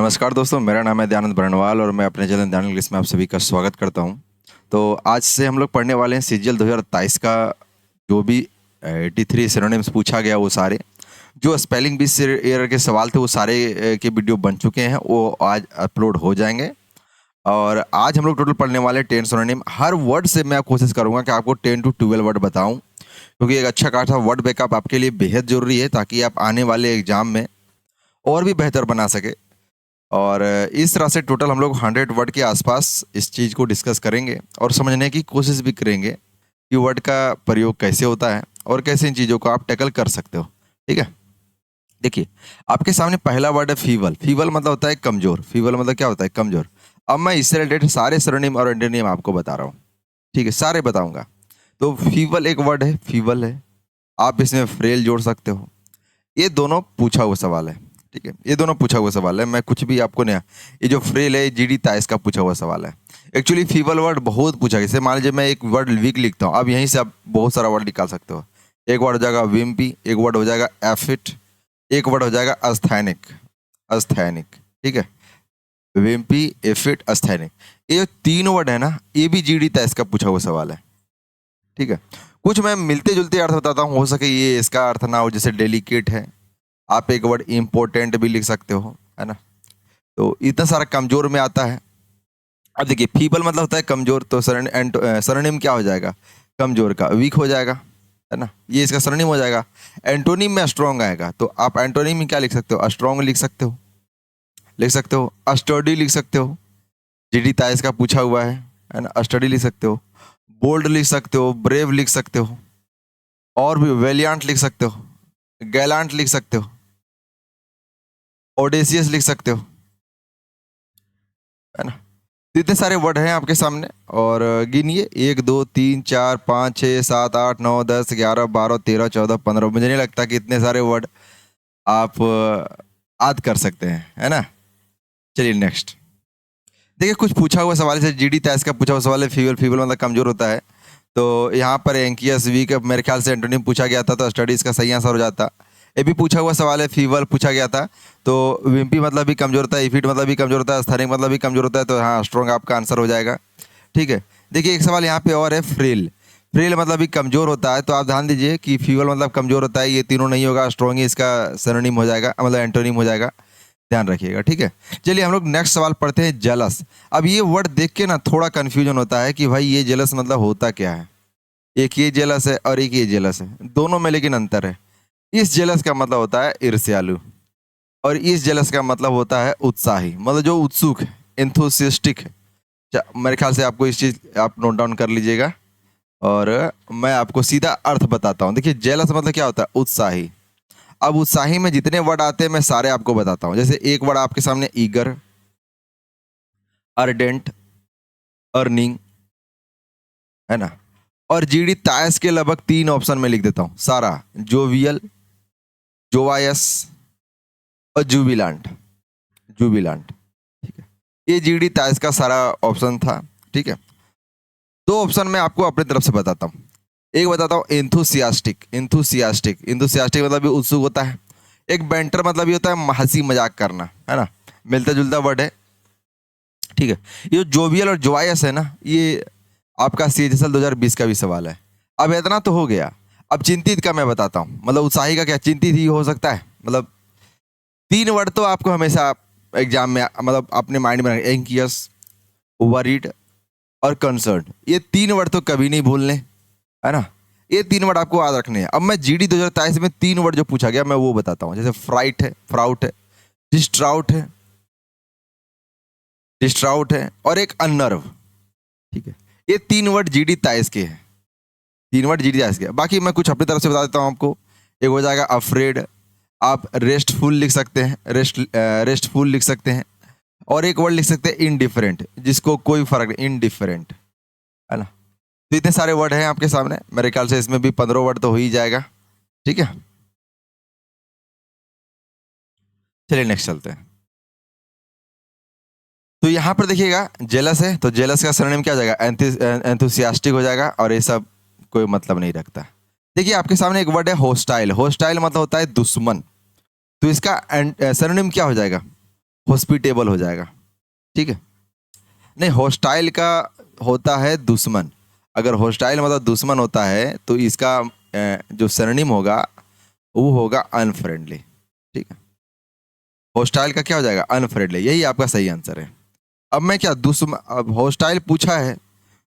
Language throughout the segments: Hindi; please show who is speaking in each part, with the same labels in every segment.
Speaker 1: नमस्कार दोस्तों, मेरा नाम है दयानंद बरनवाल और मैं अपने चैनल दयानंद इंग्लिश में आप सभी का स्वागत करता हूं। तो आज से हम लोग पढ़ने वाले हैं सीजीएल 2023 का जो भी 83 सिनोनिम्स पूछा गया वो सारे जो स्पेलिंग बी से एरर के सवाल थे वो सारे के वीडियो बन चुके हैं, वो आज अपलोड हो जाएंगे। और आज हम लोग टोटल पढ़ने वाले 10 सिनोनिम। हर वर्ड से मैं कोशिश करूँगा कि आपको 10 to 12 वर्ड बताऊँ, क्योंकि एक अच्छा खासा वर्ड बैकअप आपके लिए बेहद ज़रूरी है ताकि आप आने वाले एग्जाम में और भी बेहतर बना सके। और इस तरह से टोटल हम लोग 100 वर्ड के आसपास इस चीज़ को डिस्कस करेंगे और समझने की कोशिश भी करेंगे कि वर्ड का प्रयोग कैसे होता है और कैसे इन चीज़ों को आप टैकल कर सकते हो। ठीक है, देखिए आपके सामने पहला वर्ड है फीबल। फीबल मतलब होता है कमज़ोर। फीबल मतलब क्या होता है? कमज़ोर। अब मैं इससे रिलेटेड सारे सिनोनिम और एंटोनिम आपको बता रहा हूँ। ठीक है, सारे बताऊँगा। तो फीबल एक वर्ड है, फीबल है। आप इसमें फ्रेल जोड़ सकते हो। ये दोनों पूछा हुआ सवाल है। ठीक है, ये दोनों पूछा हुआ सवाल है। मैं कुछ भी आपको नहीं, ये जो फ्रेल है जीडी ताइस का पूछा हुआ सवाल है। एक्चुअली फीबल वर्ड बहुत पूछा गया। जैसे मान लीजिए मैं एक वर्ड वीक लिखता हूँ, अब यहीं से आप बहुत सारा वर्ड निकाल सकते हो। एक वर्ड हो जाएगा विम्पी, एक वर्ड हो जाएगा एफिट, एक वर्ड हो जाएगा अस्थैनिक। अस्थैनिक, ठीक है, विम्पी, एफिट, अस्थैनिक। ये जो तीन वर्ड है ना, ये भी जीडी ताइस का पूछा हुआ सवाल है। ठीक है, कुछ मैं मिलते जुलते अर्थ बताता हूँ, हो सके ये इसका अर्थ ना हो। जैसे डेलिकेट है, आप एक वर्ड इम्पोर्टेंट भी लिख सकते हो, है ना। तो इतना सारा कमजोर में आता है। अब देखिए फीबल मतलब होता है कमजोर, तो सरनेम क्या हो जाएगा? कमजोर का वीक हो जाएगा, है ना। ये इसका सरनेम हो जाएगा। एंटोनिम में स्ट्रॉन्ग आएगा, तो आप एंटोनिम में क्या लिख सकते हो? स्ट्रॉन्ग लिख सकते हो, लिख सकते हो। स्टडी लिख सकते हो, जीडी ताइस का पूछा हुआ है ना। स्टडी लिख सकते हो, बोल्ड लिख सकते हो, ब्रेव लिख सकते हो, और भी वेलियांट लिख सकते हो, गैलांट लिख सकते हो, ओडेसियस लिख सकते हो, है ना। तो इतने सारे वर्ड हैं आपके सामने, और गिनिए 1 2 3 4 5 6 7 8 9 10 11 12 13 14 15। मुझे नहीं लगता कि इतने सारे वर्ड आप याद कर सकते हैं, है ना। चलिए नेक्स्ट देखिए, कुछ पूछा हुआ सवाल है। जीडी ताइस का पूछा हुआ सवाल है फीबल। फीबल मतलब कमजोर होता है। तो यहाँ पर एंकियस वीक मेरे ख्याल से एंटोनिम पूछा गया था, तो स्टडीज का सही आंसर हो जाता। ये भी पूछा हुआ सवाल है, फीबल पूछा गया था। तो विम्पी मतलब भी कमजोर होता है, इफिट मतलब भी कमजोर होता है, स्थैनिक मतलब भी कमजोर होता है। तो हाँ, स्ट्रॉन्ग आपका आंसर हो जाएगा। ठीक है, देखिए एक सवाल यहाँ पे और है, फ्रेल। फ्रेल मतलब भी कमजोर होता है। तो आप ध्यान दीजिए कि फीबल मतलब कमजोर होता है, ये तीनों नहीं होगा, स्ट्रॉन्ग ही इसका सिनोनिम हो जाएगा, मतलब एंटोनिम हो जाएगा। ध्यान रखिएगा, ठीक है। चलिए हम लोग नेक्स्ट सवाल पढ़ते हैं, जेलस। अब ये वर्ड देख के ना थोड़ा कंफ्यूजन होता है कि भाई ये जेलस मतलब होता क्या है। एक ये जेलस है और एक ये जेलस है, दोनों में लेकिन अंतर है। इस जेलस का मतलब होता है ईर्ष्यालु, और इस जेलस का मतलब होता है उत्साही, मतलब जो उत्सुक है, एंथुसियास्टिक है। मेरे ख्याल से आपको इस चीज आप नोट डाउन कर लीजिएगा, और मैं आपको सीधा अर्थ बताता हूँ। देखिए जेलस मतलब क्या होता है? उत्साही। अब उत्साही में जितने वर्ड आते हैं मैं सारे आपको बताता हूँ। जैसे एक वर्ड आपके सामने ईगर, अर्डेंट, अर्निंग, है ना। और जीडी ताइस के लगभग 3 ऑप्शन में लिख देता हूँ सारा, जोवियल, जोवायस और जुबिलांट। जुबिलांट, ठीक है। ये जीडी ताइस का सारा ऑप्शन था। ठीक है, 2 ऑप्शन मैं आपको अपनी तरफ से बताता हूँ। एक बताता हूँ एंथुसियास्टिक। एंथुसियास्टिक, एंथुसियास्टिक मतलब भी उत्सुक होता है। एक बेंटर मतलब ये होता है हंसी मजाक करना, है ना। मिलता जुलता वर्ड है, ठीक है। ये जोवियल और जोवायस है ना, ये आपका सीएचएसएल 2020 का भी सवाल है। अब इतना तो हो गया। अब चिंतित का मैं बताता हूँ, मतलब उत्साही का क्या? चिंतित ही हो सकता है। मतलब 3 वर्ड तो आपको हमेशा एग्जाम में मतलब अपने माइंड में रखना, एंकियस, वरीड और कंसर्न। ये 3 वर्ड तो कभी नहीं भूलने, है ना। ये 3 वर्ड आपको याद रखने हैं। अब मैं जीडी 2023 में 3 वर्ड जो पूछा गया मैं वो बताता हूँ। जैसे फ्राइट है, फ्राउट है, डिस्ट्राउट है, डिस्ट्राउट है, और एक अनर्व। ठीक है, ये 3 वर्ड जीडी ताइस के हैं। 3 वर्ड जीडी ताइस के। बाकी मैं कुछ अपनी तरफ से बता देता हूँ आपको। एक हो जाएगा अफ्रेड, आप रेस्टफुल लिख सकते हैं, रेस्टफुल लिख सकते हैं। और एक वर्ड लिख सकते हैं इनडिफरेंट, जिसको कोई फर्क नहीं, इनडिफरेंट, है ना। तो इतने सारे वर्ड हैं आपके सामने, मेरे ख्याल से इसमें भी 15 वर्ड तो हो ही जाएगा। ठीक है, चलिए नेक्स्ट चलते हैं। तो यहाँ पर देखिएगा जेलस है, तो जेलस का सरनेम क्या हो जाएगा? एंथुसियास्टिक हो जाएगा, और ये सब कोई मतलब नहीं रखता। देखिए आपके सामने एक वर्ड है होस्टाइल। होस्टाइल मतलब होता है दुश्मन, तो इसका सरनेम क्या हो जाएगा? हॉस्पिटेबल हो जाएगा। ठीक है, नहीं हॉस्टाइल का होता है दुश्मन। अगर हॉस्टाइल मतलब दुश्मन होता है तो इसका जो सिनोनिम होगा वो होगा अनफ्रेंडली। ठीक है, हॉस्टाइल का क्या हो जाएगा? अनफ्रेंडली। यही आपका सही आंसर है। अब मैं क्या दुश्मन, अब हॉस्टाइल पूछा है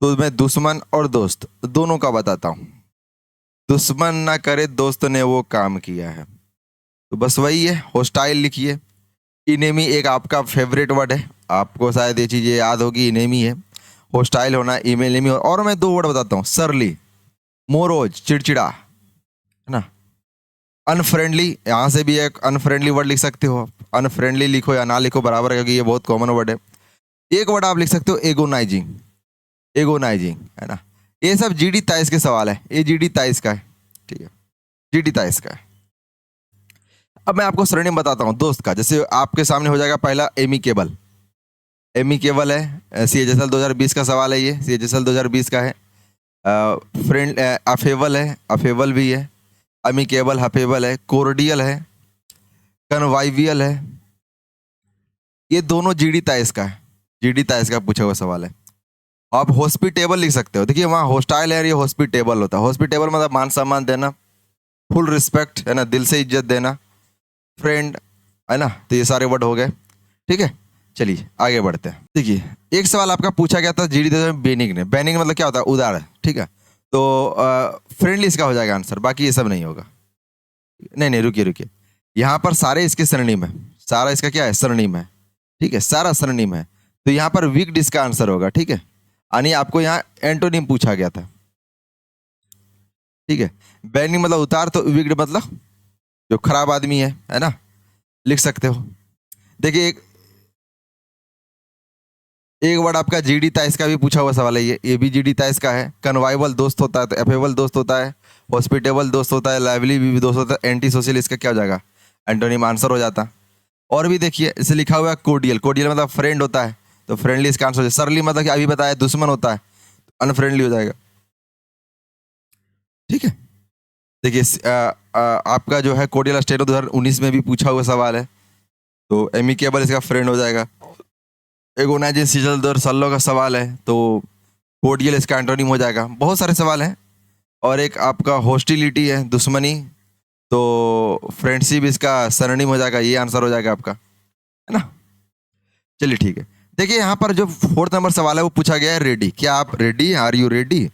Speaker 1: तो मैं दुश्मन और दोस्त दोनों का बताता हूँ। दुश्मन ना करे दोस्त ने वो काम किया है, तो बस वही है, हॉस्टाइल लिखिए। इनेमी एक आपका फेवरेट वर्ड है, आपको शायद ये चीज़ें याद होगी। इनेमी है, हॉस्टाइल होना, ईमेल इनेमी। और मैं दो वर्ड बताता हूँ, सरली, मोरोज चिड़चिड़ा, है ना। अनफ्रेंडली, यहाँ से भी एक अनफ्रेंडली वर्ड लिख सकते हो। अनफ्रेंडली लिखो या ना लिखो बराबर है, क्योंकि ये बहुत कॉमन वर्ड है। एक वर्ड आप लिख सकते हो, एगोनाइजिंग। एगोनाइजिंग, है ना। ये सब जीडी ताइस के सवाल है, ये जीडी ताइस का है। ठीक है, जीडी ताइस का है। अब मैं आपको सरनेम बताता हूँ दोस्त का। जैसे आपके सामने हो जाएगा पहला एमिकेबल। एमिकेबल है, CHSL 2020 का सवाल है, ये CHSL 2020 का है। फ्रेंड, अफेबल है, अफेबल भी है। अमिकेबल, हफेबल है। कोर्डियल है, कन्वाइवियल है। ये दोनों जीडी ताइस का है, जीडी ताइस का पूछा हुआ सवाल है। आप हॉस्पिटेबल लिख सकते हो। देखिए वहाँ हॉस्टाइल है, ये हॉस्पिटेबल होता है। हॉस्पिटेबल मतलब मान सम्मान देना, फुल रिस्पेक्ट, है ना, दिल से इज्जत देना, फ्रेंड, है ना। तो ये सारे वर्ड हो गए। ठीक है, चलिए आगे बढ़ते हैं। देखिए एक सवाल आपका पूछा गया था जीडी में बेनिग्न। बेनिग्न मतलब क्या होता है? उदार है। ठीक है, तो फ्रेंडली इसका हो जाएगा आंसर, बाकी ये सब नहीं होगा। नहीं नहीं, रुकिए रुकिए, यहाँ पर सारे इसके सरनीम है, सारा इसका क्या है? सरनीम है। ठीक है, सारा सरनीम है, तो यहाँ पर वीक्ड इसका आंसर होगा। ठीक है, यानी आपको यहाँ एंटोनिम पूछा गया था। ठीक है, बेनिग्न मतलब उतार, तो वीक्ड मतलब जो खराब आदमी है ना, लिख सकते हो। देखिए एक वर्ड आपका जीडी ताइस का भी पूछा हुआ सवाल है, ये भी जीडी ताइस का है। कन्वाइबल दोस्त होता है, तो एफेबल दोस्त होता है। हॉस्पिटेबल दोस्त होता है, लाइवली भी दोस्त होता है। एंटी सोशल इसका क्या हो जाएगा? एंटोनिम आंसर हो जाता। और भी देखिए इसे लिखा हुआ है कोर्डियल। कोर्डियल मतलब फ्रेंड होता है, तो फ्रेंडली इसका आंसर हो जाए। सरली मतलब कि अभी बताया दुश्मन होता है, अनफ्रेंडली हो जाएगा। ठीक है, देखिए आपका जो है कोर्डियल स्टेनो 2019 में भी पूछा हुआ सवाल है, तो एमिकेबल इसका फ्रेंड हो जाएगा। एगोनाइजिंग सीजल दर सल्लो का सवाल है, तो कोर्डियल इसका एंटोनिम हो जाएगा। बहुत सारे सवाल हैं। और एक आपका हॉस्टिलिटी है, दुश्मनी, तो फ्रेंडशिप इसका सरनीम हो जाएगा। ये आंसर हो जाएगा आपका, है ना। चलिए ठीक है, देखिए यहाँ पर जो 4th नंबर सवाल है वो पूछा गया है रेडी। क्या आप रेडी? Are you ready?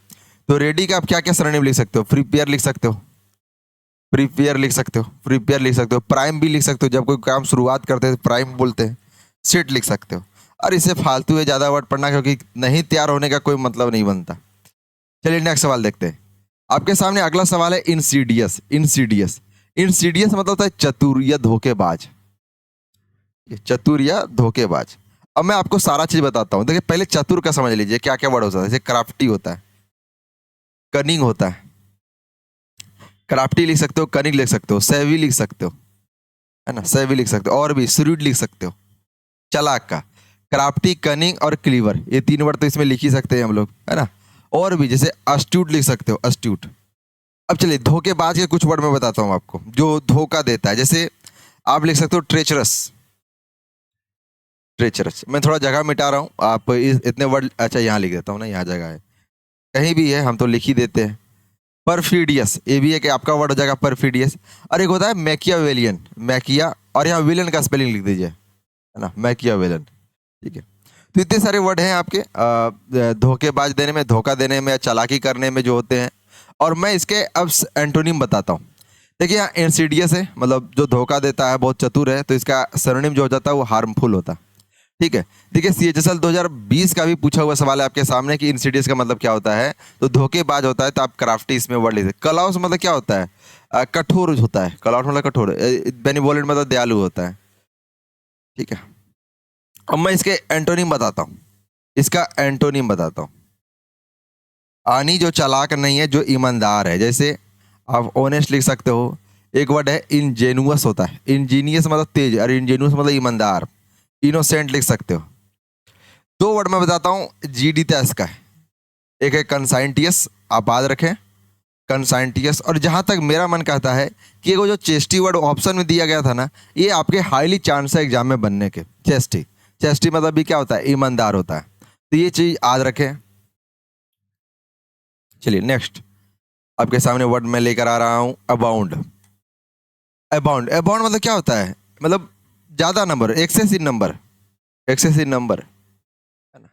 Speaker 1: तो रेडी का आप क्या क्या सरनीम लिख सकते हो? प्रिपेयर लिख सकते हो, प्रिपेयर लिख सकते हो, प्रिपेयर लिख सकते हो। प्राइम भी लिख सकते हो, जब कोई काम शुरुआत करते हैं प्राइम बोलते हैं। सेट लिख सकते हो। और इसे फालतू है ज़्यादा वर्ड पढ़ना, क्योंकि नहीं तैयार होने का कोई मतलब नहीं बनता। चलिए नेक्स्ट सवाल देखते हैं। आपके सामने अगला सवाल है इंसीडियस। इंसीडियस, इंसीडियस मतलब होता है चतुर या धोखेबाज। चतुर या धोखेबाज। अब मैं आपको सारा चीज बताता हूं। देखिए पहले चतुर का समझ लीजिए क्या क्या वर्ड होता है। जैसे क्राफ्टी होता है, कनिंग होता है, क्राफ्टी लिख सकते हो, कनिंग लिख सकते हो, सेवी लिख सकते हो, है ना, सेवी लिख सकते हो। और भी श्रूड लिख सकते हो, चालाक का। क्राफ्टी, कनिंग और क्लीवर, ये 3 वर्ड तो इसमें लिख ही सकते हैं हम लोग, है ना। और भी जैसे अस्ट्यूट लिख सकते हो, अस्ट्यूट। अब चलिए धोखेबाज के कुछ वर्ड मैं बताता हूँ आपको, जो धोखा देता है। जैसे आप लिख सकते हो ट्रेचरस। ट्रेचरस, मैं थोड़ा जगह मिटा रहा हूँ, आप इतने वर्ड, अच्छा यहाँ लिख देता हूँ ना, यहाँ जगह है, कहीं भी है हम तो लिख ही देते हैं। परफीडियस, ये भी है कि आपका वर्ड हो जाएगा परफीडियस। और एक होता है मैकियावेलियन, मैकिया, और यहाँ विलन का स्पेलिंग लिख दीजिए, है ना, मैकियावेलियन। ठीक है, तो इतने सारे वर्ड हैं आपके धोखेबाज देने में, धोखा देने में, चालाकी करने में जो होते हैं। और मैं इसके अब एंटोनिम बताता हूँ। देखिए यहाँ इंसीडियस है, मतलब जो धोखा देता है, बहुत चतुर है, तो इसका सिनोनिम जो हो जाता है वो हार्मफुल होता है। ठीक है, देखिए CHSL 2020 का भी पूछा हुआ सवाल है आपके सामने कि इंसीडियस का मतलब क्या होता है। तो धोखेबाज होता है, तो आप क्राफ्टी इसमें वर्ड लिखिए। कलाउस मतलब क्या होता है? कठोर होता है, कलाउस मतलब कठोर। बेनिवोलेंट मतलब दयालु होता है। ठीक है, अब मैं इसके एंटोनिम बताता हूँ, इसका एंटोनिम बताता हूँ। आनी जो चालाक नहीं है, जो ईमानदार है। जैसे आप ऑनेस्ट लिख सकते हो। एक वर्ड है इंजेनुअस होता है, इंजीनियस मतलब तेज, और इंजेनुअस मतलब ईमानदार। इनोसेंट लिख सकते हो। 2 वर्ड मैं बताता हूँ जीडी तैस का है। एक है कंसाइंटियस, आप याद रखें, कंसाइंटियस। और जहाँ तक मेरा मन कहता है कि वो जो चेस्टी वर्ड ऑप्शन में दिया गया था ना, ये आपके हाईली चांस है एग्जाम में बनने के। चेस्टी, चेस्टी मतलब भी क्या होता है, ईमानदार होता है। तो ये चीज याद रखें। चलिए नेक्स्ट आपके सामने वर्ड मैं लेकर आ रहा हूँ, अबाउंड। अबाउंड, अबाउंड मतलब क्या होता है, मतलब ज्यादा number, excessive number, excessive number, है ना।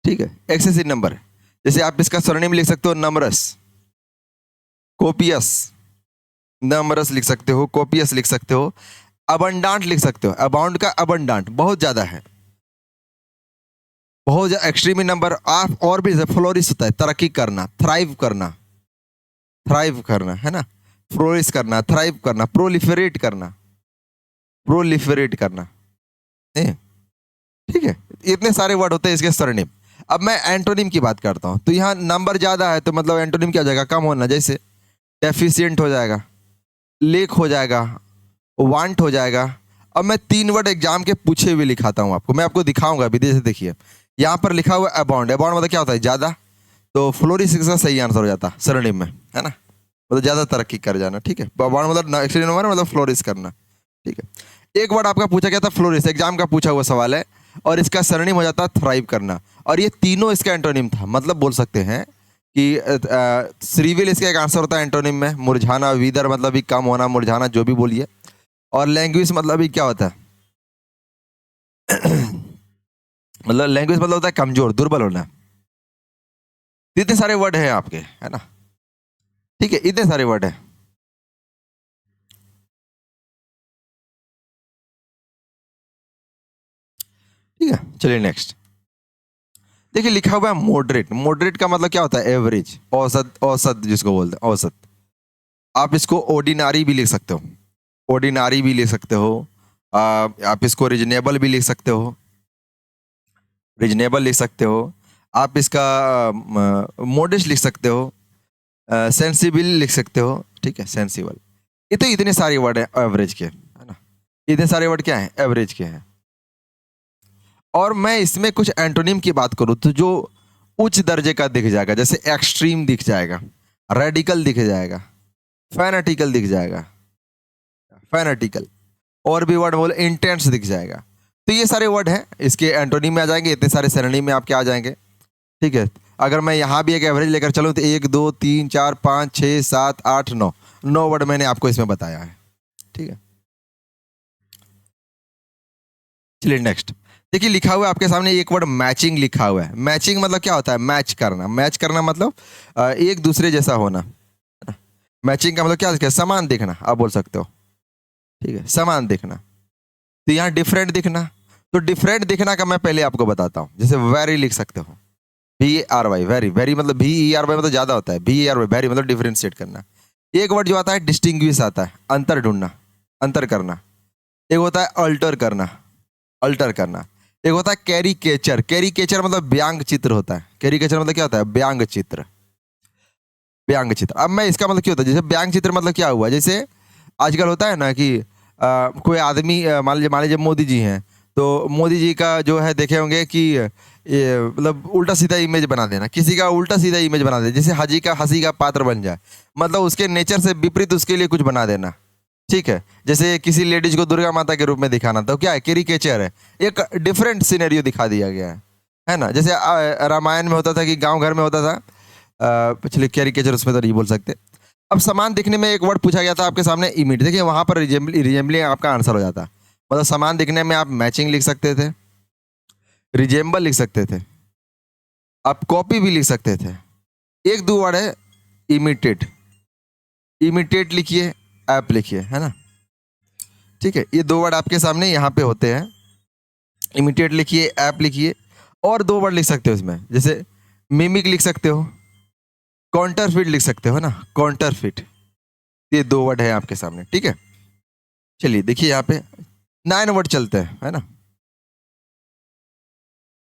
Speaker 1: ठीक है, एक्सेसिव नंबर। जैसे आप इसका सरनेम लिख सकते हो नमरस, कोपियस, नमरस लिख सकते हो, कोपियस लिख सकते हो, अबंडांट लिख सकते हो। अबाउंड का अबंडांट बहुत ज्यादा है, बहुत ज्यादा एक्सट्रीमी नंबर। आप और भी फ्लोरिश होता है, तरक्की करना, थ्राइव करना, थ्राइव करना, है ना। फ्लोरिश करना, थ्राइव करना, प्रोलिफरेट करना, प्रोलिफरेट करना। ए, ठीक है, इतने सारे वर्ड होते हैं इसके सरनेम। अब मैं एंटोनिम की बात करता हूं, तो यहाँ नंबर ज्यादा है तो मतलब एंटोनिम क्या हो जाएगा, कम होना। जैसे डेफिशिएंट हो जाएगा, लेक हो जाएगा, वांट हो जाएगा। अब मैं 3 वर्ड एग्जाम के पूछे हुए लिखाता हूं आपको, मैं आपको दिखाऊंगा अभी। जैसे देखिए यहाँ पर लिखा हुआ अबाउंड, अबाउंड मतलब क्या होता है, ज्यादा। तो फ्लोरिश इसका सही आंसर हो जाता सरनेम में, है ना, मतलब ज्यादा तरक्की कर जाना। ठीक है, अबाउंड मतलब एक्चुअली नंबर मतलब फ्लोरिश करना। ठीक है, एक वर्ड आपका पूछा गया था फ्लोरिश, एग्जाम का पूछा हुआ सवाल है, और इसका सरनेम हो जाता थ्राइव करना। और ये तीनों इसका एंटोनिम था, मतलब बोल सकते हैं कि श्रीविल इसका एक आंसर होता है एंटोनिम में। मुरझाना, वीदर मतलब भी कम होना, मुरझाना, जो भी बोलिए। और लैंग्वेज मतलब भी क्या होता है मतलब लैंग्वेज मतलब होता है कमजोर, दुर्बल होना। इतने सारे वर्ड हैं आपके, है ना। ठीक है, इतने सारे वर्ड हैं। ठीक है, चलिए नेक्स्ट देखिए, लिखा हुआ है मॉडरेट। मॉडरेट का मतलब क्या होता है, एवरेज, औसत, औसत जिसको बोलते हैं, औसत। आप इसको ऑर्डिनरी भी लिख सकते हो, ऑर्डिनरी भी लिख सकते हो। आप इसको रिजनेबल भी लिख सकते हो, रिजनेबल लिख सकते हो। आप इसका मोडिस्ट लिख सकते हो, सेंसिबल लिख सकते हो। ठीक है, सेंसिबल। ये तो इतने सारे वर्ड हैं एवरेज के, है ना। इतने सारे वर्ड क्या हैं, एवरेज के हैं। और मैं इसमें कुछ एंटोनिम की बात करूं तो जो उच्च दर्जे का दिख जाएगा, जैसे एक्सट्रीम दिख जाएगा, रेडिकल दिख जाएगा, फैनेटिकल दिख जाएगा, फैनेटिकल। और भी वर्ड बोले, इंटेंस दिख जाएगा। तो ये सारे वर्ड हैं इसके एंटोनिम में आ जाएंगे, इतने सारे सिनोनिम में आपके आ जाएंगे। ठीक है, अगर मैं यहाँ भी एक एवरेज लेकर चलूँ तो 1 2 3 4 5 6 7 8 9, 9 वर्ड मैंने आपको इसमें बताया है। ठीक है, चलिए नेक्स्ट देखिए, लिखा हुआ है आपके सामने एक वर्ड मैचिंग लिखा हुआ है। मैचिंग मतलब क्या होता है, मैच करना। मैच करना मतलब एक दूसरे जैसा होना। मैचिंग का मतलब क्या है, समान दिखना, आप बोल सकते हो। ठीक है, समान दिखना। तो यहाँ डिफरेंट दिखना, तो डिफरेंट दिखना का मैं पहले आपको बताता हूँ। जैसे वेरी लिख सकते हो, VARY, वेरी, वेरी मतलब VERY मतलब ज्यादा होता है, VARY वेरी मतलब डिफरेंशिएट करना। एक वर्ड जो आता है डिस्टिंग्विश आता है, अंतर ढूंढना, अंतर करना। एक होता है अल्टर करना, अल्टर करना। एक होता है कैरिकेचर, कैरिकेचर मतलब व्यंग चित्र होता है। कैरिकेचर मतलब क्या होता है, व्यंग चित्र, व्यंग चित्र। अब मैं इसका मतलब क्या होता है, जैसे व्यंग चित्र मतलब क्या हुआ, जैसे आजकल होता है ना कि कोई आदमी, मान लीजिए मोदी जी हैं, तो मोदी जी का जो है देखे होंगे कि ये मतलब उल्टा सीधा इमेज बना देना, किसी का उल्टा सीधा इमेज बना देना, जैसे हजी का हंसी का पात्र बन जाए, मतलब उसके नेचर से विपरीत उसके लिए कुछ बना देना। ठीक है, जैसे किसी लेडीज को दुर्गा माता के रूप में दिखाना, तो क्या है, कैरिकेचर है, एक डिफरेंट सिनेरियो दिखा दिया गया है ना। जैसे रामायण में होता था कि गांव घर में होता था, पिछले कैरिकेचर उसमें तो नहीं बोल सकते। अब समान दिखने में एक वर्ड पूछा गया था आपके सामने, इमिट। देखिए वहां पर रिजेम्बलिंग आपका आंसर हो जाता, मतलब समान दिखने में आप मैचिंग लिख सकते थे, रिजेम्बल लिख सकते थे, आप कॉपी भी लिख सकते थे। एक दो वर्ड है इमिटेट, इमिटेट लिखिए, ऐप लिखिए, है ना। ठीक है, ये 2 वर्ड आपके सामने यहाँ पे होते हैं, इमिटेट लिखिए, ऐप लिखिए। और 2 वर्ड लिख सकते हो इसमें, जैसे मिमिक लिख सकते हो, काउंटरफिट लिख सकते हो ना, काउंटरफिट। ये 2 वर्ड है आपके सामने। ठीक है, चलिए देखिए यहाँ पे 9 वर्ड चलते हैं, है ना।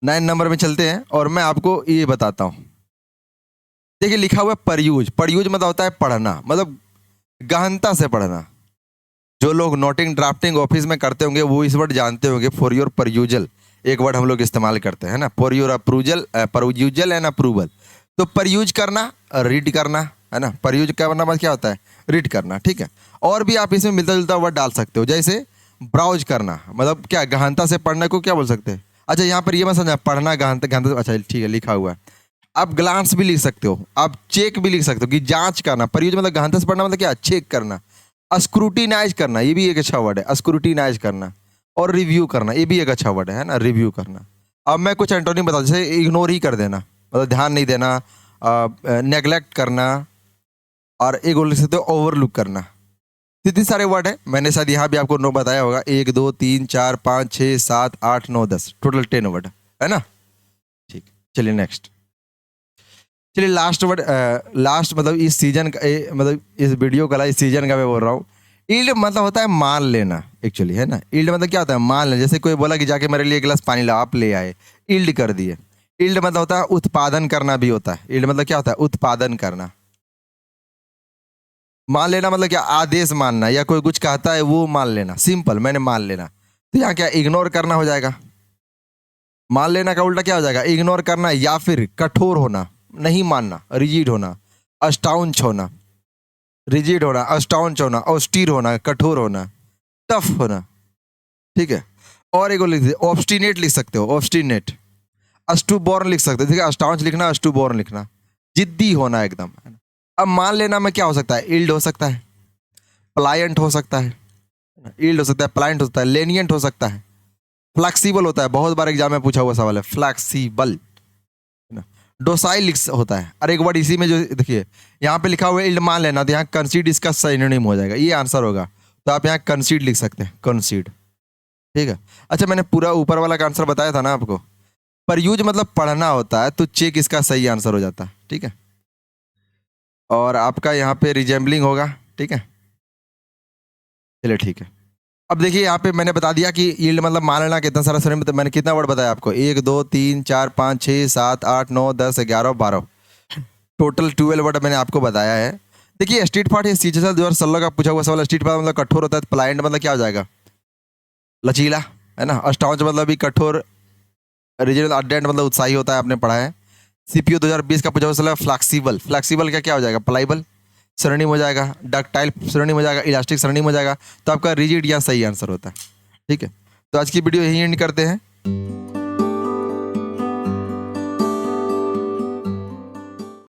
Speaker 1: 9 नंबर में चलते हैं और मैं आपको ये बताता हूँ। देखिए लिखा हुआ है परयूज, परयूज मतलब होता है पढ़ना, मतलब गहनता से पढ़ना। जो लोग नोटिंग ड्राफ्टिंग ऑफिस में करते होंगे वो इस वर्ड जानते होंगे, फॉर योर परयूजल एक वर्ड हम लोग इस्तेमाल करते हैं ना, for your appraisal, perusal and approval. तो परयूज करना, रीड करना, है ना। परयूज करना मतलब क्या होता है, रीड करना, ठीक है। और भी आप इसमें मिलता जुलता वर्ड डाल सकते हो, जैसे ब्राउज करना, मतलब क्या गहनता से पढ़ने को क्या बोल सकते हैं। अच्छा यहाँ पर ये मत समझना पढ़ना गहनता गहनता, अच्छा ठीक है लिखा हुआ है। आप ग्लांस भी लिख सकते हो, आप चेक भी लिख सकते हो कि जांच करना। परयूज मतलब गहनता से पढ़ना मतलब क्या, चेक करना। स्क्रूटिनाइज करना, ये भी एक अच्छा वर्ड है, स्क्रूटिनाइज करना। और रिव्यू करना, ये भी एक अच्छा वर्ड है ना, रिव्यू करना। अब मैं कुछ एंटोनिम बता, जैसे इग्नोर ही कर देना, मतलब ध्यान नहीं देना, नेग्लेक्ट करना, और एक और लिख सकते हो ओवरलुक करना। इतने सारे वर्ड है, मैंने शायद यहाँ भी आपको 9 बताया होगा, 1 2 3 4 5 6 7 8 9 10, टोटल 10 वर्ड है ना। ठीक, चलिए नेक्स्ट। चलिए लास्ट वर्ड, लास्ट मतलब इस सीजन का मतलब इस वीडियो का, इस सीजन का मैं बोल रहा हूँ। ईल्ड मतलब होता है मान लेना एक्चुअली, है ना। ईल्ड मतलब क्या होता है, मान लेना। जैसे कोई बोला कि जाके मेरे लिए एक गिलास पानी ला, आप ले आए, ईल्ड कर दिए। ईल्ड मतलब होता है उत्पादन करना भी होता है। ईल्ड मतलब क्या होता है, उत्पादन करना। मान लेना मतलब क्या, आदेश मानना, या कोई कुछ कहता है वो मान लेना, सिंपल मैंने मान लेना। तो यहाँ क्या, इग्नोर करना हो जाएगा। मान लेना का उल्टा क्या हो जाएगा, इग्नोर करना, या फिर कठोर होना, नहीं मानना, रिजिड होना, अस्टाउंच होना, रिजिड होना, अस्टाउंच होना, ऑस्टीर होना, कठोर होना, टफ होना, ठीक है। और एक लिख दीजिए, ऑब्स्टिनेट लिख सकते हो, ऑब्स्टिनेट। अस्टूबॉर्न लिख सकते हो, ठीक है, अस्टाउंच लिखना, अस्टूबॉर्न लिखना, जिद्दी होना एकदम, है ना। अब मान लेना में क्या हो सकता है, इल्ड हो सकता है, प्लायंट हो सकता है, इल्ड हो सकता है, प्लायंट हो सकता है, लेनियंट हो सकता है, फ्लेक्सिबल होता है, बहुत बार एग्जाम में पूछा हुआ सवाल है, फ्लेक्सिबल, है ना। डोसाइल होता है। और एक वर्ड इसी में जो देखिए यहाँ पे लिखा हुआ है इल्ड, मान लेना, तो यहाँ कंसीड इसका सिनोनिम हो जाएगा, ये आंसर होगा। तो आप यहाँ कंसीड लिख सकते हैं, कंसीड, ठीक है। अच्छा मैंने पूरा ऊपर वाला का आंसर बताया था ना आपको। पर यूज मतलब पढ़ना होता है, तो चेक इसका सही आंसर हो जाता है, ठीक है। और आपका यहाँ पे रिजेंबलिंग होगा, ठीक है। चलिए ठीक है। अब देखिए यहाँ पे मैंने बता दिया कि यील्ड मतलब मान लेना, कितना सारा सर मैंने कितना वर्ड बताया आपको, 1 2 3 4 5 6 7 8 9 10 11 12, टोटल 12 वर्ड मैंने आपको बताया है। देखिए स्ट्रीट फाट, ये सीजन 2016 का पूछा हुआ सवाल। स्ट्रीट फाट मतलब कठोर होता है, प्लायंट मतलब क्या हो जाएगा, लचीला, है ना। अस्टाउंच मतलब भी कठोर, रिजिड अडेंट मतलब उत्साही होता है, आपने पढ़ा है। सीपीयू 2020 का पूछा हुआ सवाल फ्लेक्सिबल, फ्लेक्सिबल का क्या हो जाएगा, प्लाइबल श्रेणी हो जाएगा, डक्टाइल श्रेणी हो जाएगा, इलास्टिक श्रेणी हो जाएगा। तो आपका रिजिड यहाँ सही आंसर होता है, ठीक है। तो आज की वीडियो यहीं एंड करते हैं।